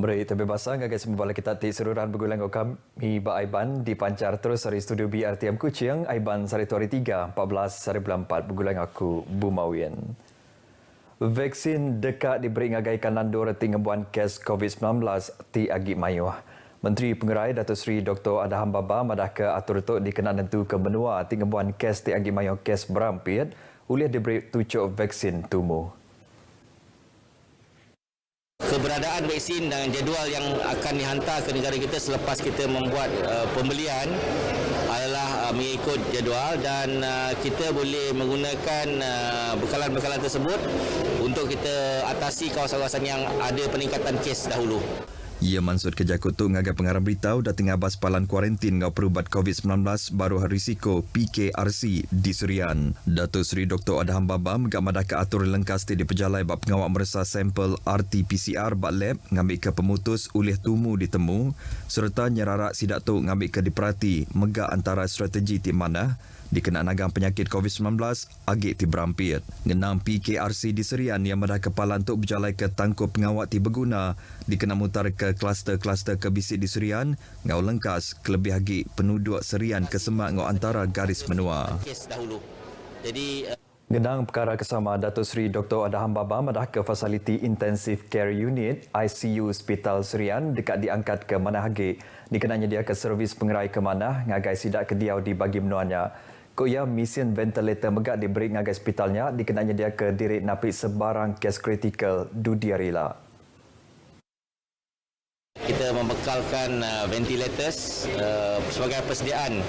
Meri terbebasa ngagai semua kita ti seruran bergulang kami ba Aiban dipancar terus dari studio BRTM Kuching Aiban sari tu hari 3 14 hari bulan 4 bergulang aku Bumawien. Vaksin dekat diberi ngagai kanandur tingembuan kes COVID-19 ti agi mayuh. Menteri Pengerai Datuk Seri Dr. Adham Baba madah ke atur tok dikena nentu ke menua tingembuan kes ti agi mayuh kes berampit oleh diberi tucuk vaksin tumu. Keberadaan vaksin dan jadual yang akan dihantar ke negara kita selepas kita membuat pembelian adalah mengikut jadual dan kita boleh menggunakan bekalan-bekalan tersebut untuk kita atasi kawasan-kawasan yang ada peningkatan kes dahulu. Ia mansut ke Jakut tu ngagai pengarang beritahu dah tinggal bas palan kuarantin ngau perubat COVID-19 baru risiko PKRC di Serian. Datuk Seri Dr. Adham Baba megak madah ke atur lengkas di pejalai bab pengawak meresa sampel RT-PCR bak lab ngambil ke pemutus oleh tumu ditemu serta nyerarak sidak tu ngambil ke diperhati megak antara strategi ti mana dikenaan agang penyakit COVID-19 agik ti berampit. Ngenang PKRC di Serian yang madah kepala untuk berjalai ke tangkup pengawak ti berguna dikena mutar ke kluster-kluster kebisik di Serian ngau lengkas kelebih agik penduduk Serian kesemak ngau antara garis menua. Ngenang perkara kesama Datuk Seri Dr. Adham Baba madah ke fasiliti Intensive Care Unit ICU Hospital Serian dekat diangkat ke Manahagi dikenanya dia ke servis pengerai ke Manah ngagai sidak kediau di bagi menuanya. Koya mesin ventilator megak diberi ngagai hospitalnya dikenanya dia ke diri napik sebarang kes kritikal dudiarila. Kita membekalkan ventilators sebagai persediaan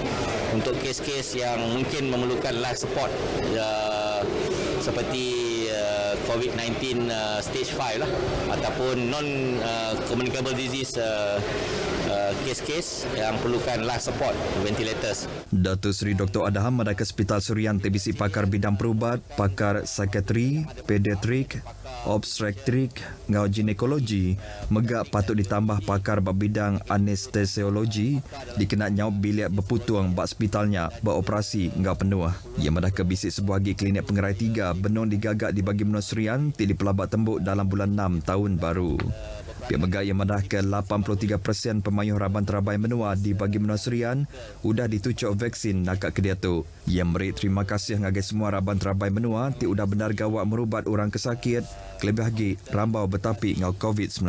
untuk kes-kes yang mungkin memerlukan life support seperti COVID-19 stage 5 lah ataupun non-communicable disease kes-kes yang perlukan life support ventilators. Datuk Seri Dr. Adham madah ke Hospital Serian TBC pakar bidang perubat, pakar psikiatri, pediatrik, obstetrik, ngau ginekologi, megak patut ditambah pakar bab bidang anestesiologi dikena nyau bilik berputuang bak hospitalnya beroperasi ngau penuh. Ia madah ke bisik sebuah lagi klinik pengerai 3 benon digagak di bagi menua Serian ti di pelabak tembuk dalam bulan 6 tahun baru. Pihak megak yang madah ke 83% pemayuh raban terabai menua di bagi menua Serian udah ditucuk vaksin nakak kedia tu. Ia beri terima kasih ngagai semua raban terabai menua ti udah benar gawak merubat orang kesakit kelebih lagi rambau betapi ngau COVID-19.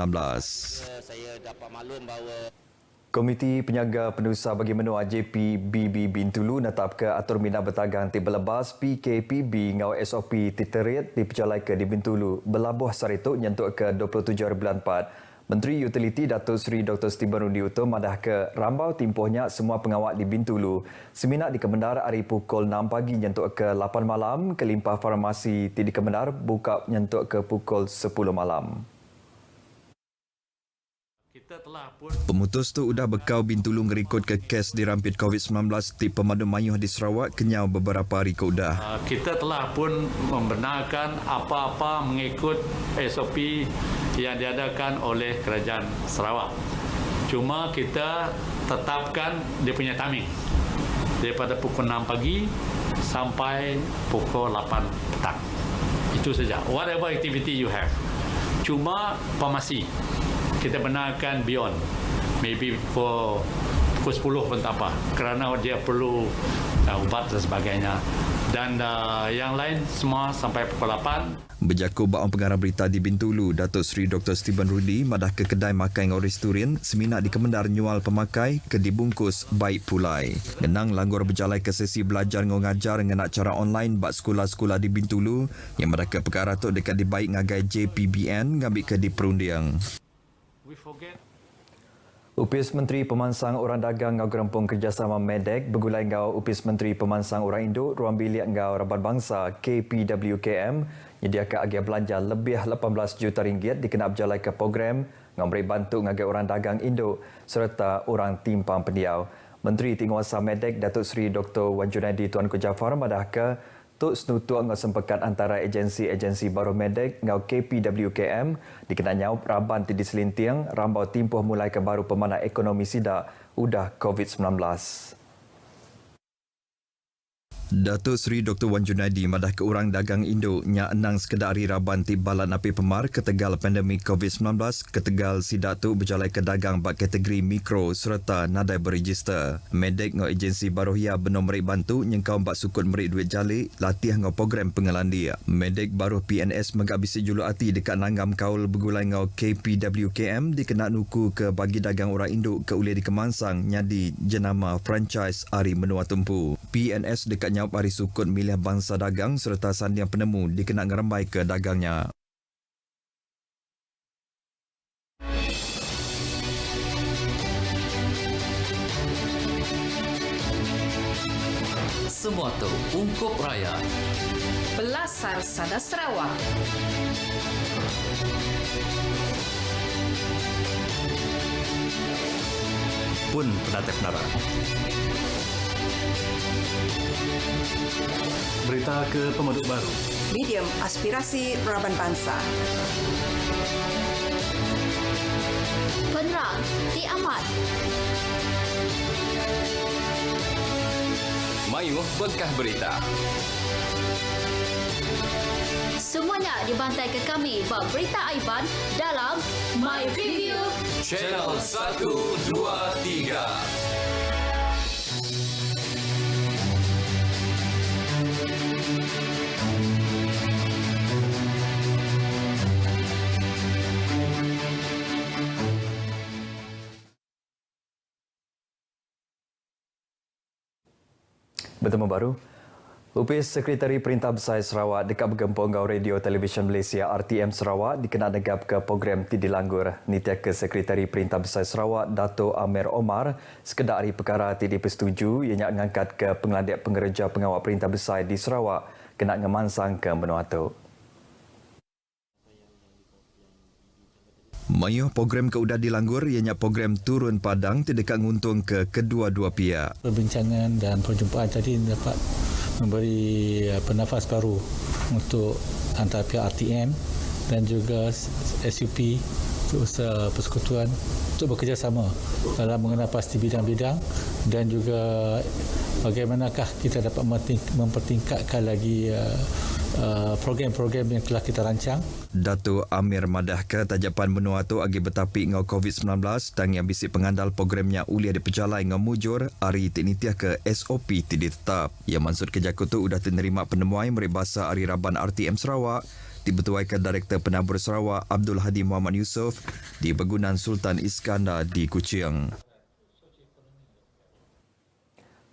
Saya dapat maklum bahawa Komiti Penyaga Penusah bagi Menua JPBB Bintulu netap ke atur mina bertagang ti belebas PKPB ngau SOP titerit di pejalai ke di Bintulu belabuh sarituk nyentuk ke 27 hari bulan 4. Menteri Utiliti Datuk Seri Dr. Stephen Rudi Uto madah ke rambau timpuhnya semua pengawak di Bintulu. Seminak di Kemendar hari pukul 6 pagi nyentuk ke 8 malam, kelimpah farmasi di Kemendar buka nyentuk ke pukul 10 malam. Pemutus tu udah bekau Bintulu ngerikut ke kes dirampit COVID-19 di Pemandu Mayuh di Sarawak kenyau beberapa hari ke udah. Kita telah pun membenarkan apa-apa mengikut SOP yang diadakan oleh Kerajaan Sarawak. Cuma kita tetapkan dia punya timing daripada pukul 6 pagi sampai pukul 8 petang. Itu saja. Whatever activity you have. Cuma farmasi kita benarkan beyond, maybe pukul 10 pun tak apa, kerana dia perlu ubat dan sebagainya. Dan yang lain semua sampai pukul 8. Berjaku baong pengarah berita di Bintulu, Datuk Seri Dr. Stephen Rudi madah ke kedai makan ngau restoran seminak di Kemendar nyual pemakai ke dibungkus baik pulai. Genang langgur berjalai ke sesi belajar ngau ngajar ngenak cara online bak sekolah-sekolah di Bintulu yang madah ke perkara tu dekat di baik ngagai JPBN ngambil ke di perundiang. Upis Menteri Pemansang Orang Dagang ngau Gerempung Kerjasama Medek bergulai ngau Upis Menteri Pemansang Orang Induk Ruang Bilik ngau Raban Bangsa KPWKM nyediakan agia belanja lebih 18 juta ringgit dikenap jalai ke program ngau beri bantu ngagai orang dagang induk serta orang timpang pendiau. Menteri Tinguasa Medek Datuk Seri Dr. Wan Junaidi Tuanku Jaafar madah ke tuk senutuak ngau sempekat antara agensi-agensi baru medek ngau KPWKM dikenal nyau raban ti diselinting rambau timpuh mulai ke baru pemanah ekonomi sidak udah COVID-19. Datuk Seri Dr. Wan Junaidi madah ke orang dagang Indo nya enang sekedar hari Raban ti balan api pemar ketegal pandemik COVID-19 ketegal si Datuk berjalai ke dagang bak kategori mikro serta nadai berregister. Medek ngau agensi Barohia benom merik bantu nyengkau bak sukut merik duit jalik latih ngau program pengelandi. Medek Baroh PNS megak bisi julu hati dekat nanggam kaul bergulai ngau KPWKM dikena nuku ke bagi dagang orang induk ke ulir di Kemansang nyadi jenama franchise Ari Menua Tumpu. PNS dekat nyawab hari sukut milih bangsa dagang serta sandiang penemu dikena ngerembai ke dagangnya. Semua tu ungkup raya. Belasar Sada Sarawak. Pun penatap nara. Berita ke Pemaduk Baru. Medium aspirasi Raban Bangsa. Penerang Ti Amat. Mayuh Bekah Berita. Semuanya dibantai ke kami bab berita Aiban dalam My Preview Channel 1, 2, 3. Bertemu baru, UPS Sekretari Perintah Besar Sarawak dekat bergempur ngau Radio Televisyen Malaysia RTM Sarawak dikena negap ke program Tidi Langgur. Nitia ke Sekretari Perintah Besar Sarawak Dato' Amir Omar sekedar hari perkara tidak bersetuju ianya mengangkat ke pengelandiak pengereja pengawal Perintah Besar di Sarawak kena ngemansang ke Menuatu. Mayuh program keudah dilanggur ianya program turun padang terdekat nguntung ke kedua-dua pihak. Perbincangan dan perjumpaan tadi dapat memberi nafas baru untuk antara pihak RTM dan juga SUP Usaha Persekutuan untuk bekerjasama dalam mengenal pasti bidang-bidang dan juga bagaimanakah kita dapat mempertingkatkan lagi program-program yang telah kita rancang. Dato' Amir madah ke tajapan Menuatu agi bertapik ngau COVID-19 dan yang bisik pengandal programnya ulia diperjalai ngau mujur hari tinitiah ke SOP tidak tetap. Yang maksud kejaku tu sudah menerima penemuan merik bahasa Hari Raban RTM Sarawak dibetuaikan Direktur Penabur Sarawak Abdul Hadi Muhammad Yusof di Begunan Sultan Iskandar di Kuching.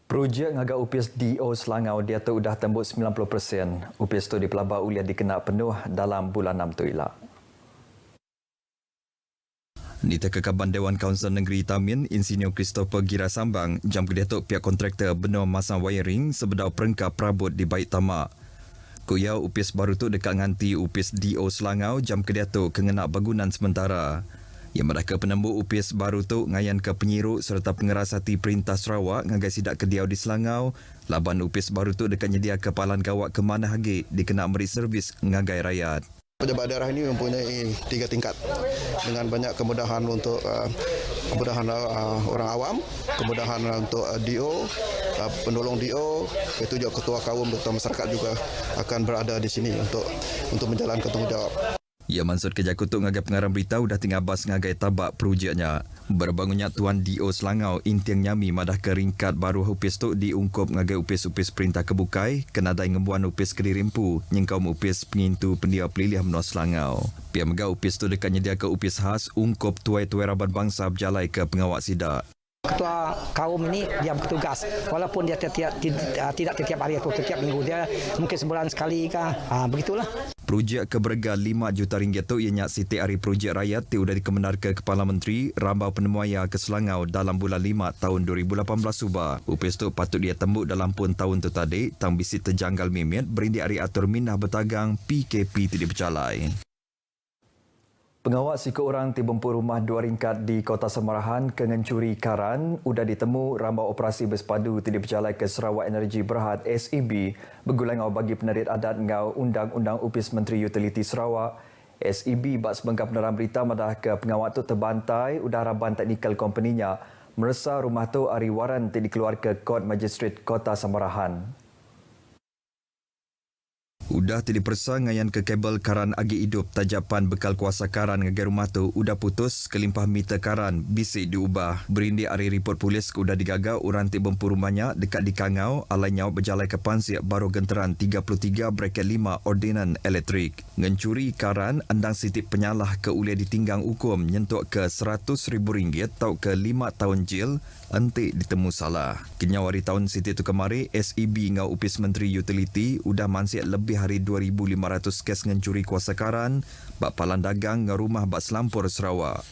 Projek ngaga UPS DO Selangau dia tu sudah tembus 90%. UPS tu di Pelabak Ulia dikena penuh dalam bulan 6 tu ilah. Nita Kekaban Dewan Kaunsil Negeri Tamin, Insinyur Christopher Gira Sambang, jam kedatuk pihak kontraktor benua masang wiring sebedau perengkap perabot di Baik Tamak. Kuyau UPS baru tu dekat nganti UPS DO Selangau jam kedatuk kengena bangunan sementara. Yang mereka penembuk UPS baru tu ngayan ke penyiruk serta pengerasati Perintah Sarawak ngagai sidak kediau di Selangau. Laban UPS baru tu dekat nyedia kepalan gawat ke mana hagi dikena beri servis ngagai rakyat. Pejabat daerah ini mempunyai 3 tingkat dengan banyak kemudahan untuk kemudahan orang awam, kemudahan untuk DO, penolong DO, itu juga ketua kaum, ketua masyarakat juga akan berada di sini untuk menjalankan tanggungjawab. Ya mansur kejakutuk ngagai pengarang berita udah tinggal bas ngagai tabak projeknya. Berbangunnya Tuan DO Selangau Intiang Nyami madah ke ringkat baru UPS tu diungkup ngagai UPS Perintah Kebukai kenadai ngembuan UPS Kedirimpu nyengkau UPS pengintu pendia pelilih menua Selangau. Pihak megah UPS tu dekat nyedia ke UPS khas ungkup tuai-tuai Raban Bangsa berjalai ke pengawak sidak. Ketua kaum ini dia bertugas walaupun dia tidak setiap hari atau setiap minggu, dia mungkin sebulan sekali kah, begitulah. Projek keberga 5 juta ringgit tu ianya siti hari projek rakyat sudah dikemenar ke Kepala Menteri Rambau Penemuaya ke Selangau dalam bulan 5 tahun 2018 subah. UPS tu patut dia tembuk dalam pun tahun tu tadi tang bisi terjanggal mimit berindik hari atur minah bertagang PKP tidak bercalai. Pengawak sikut orang di bempur rumah 2 ringkat di Kota Samarahan kengencuri karan sudah ditemu rambau operasi bersepadu tidak berjalai ke Sarawak Energy Berhad SEB bergulai ngau bagi penerit adat ngau Undang-Undang UPS Menteri Utiliti Sarawak. SEB bak sebengkap penerangan berita madah ke pengawak tu terbantai udah Raban teknikal kompeninya meresa rumah tu hari waran dikeluar ke Kod Magistrate Kota Samarahan. Udah tili persa ngayan ke kabel karan agi hidup tajapan bekal kuasa karan ngagai rumah tu udah putus kelimpah meter karan bisi diubah. Berindi hari report polis ke udah digaga uranti bempur rumahnya dekat di Kangau alai nyawa berjalai ke pansiak baru genteran 33/5 ordinan elektrik. Ngencuri karan andang sitip penyalah ke ulia ditinggang hukum nyentuk ke RM100,000 tau ke 5 tahun jil antik ditemu salah. Kenyawari tahun siti tu kemari SEB ngau upis Menteri Utility udah mansiat lebih hari 2,500 kes ngencuri kuasa karan bak palan dagang ngau rumah bak Selampur Sarawak.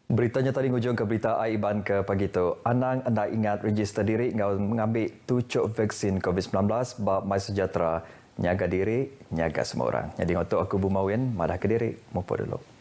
Beritanya tadi ngujung ke berita Aiban ke pagi tu. Anang anda ingat register diri ngau mengambil tucuk vaksin COVID-19 bak My Sejahtera. Nyaga diri, nyaga semua orang. Jadi untuk aku Bumawin, madah ke diri, mumpul dulu.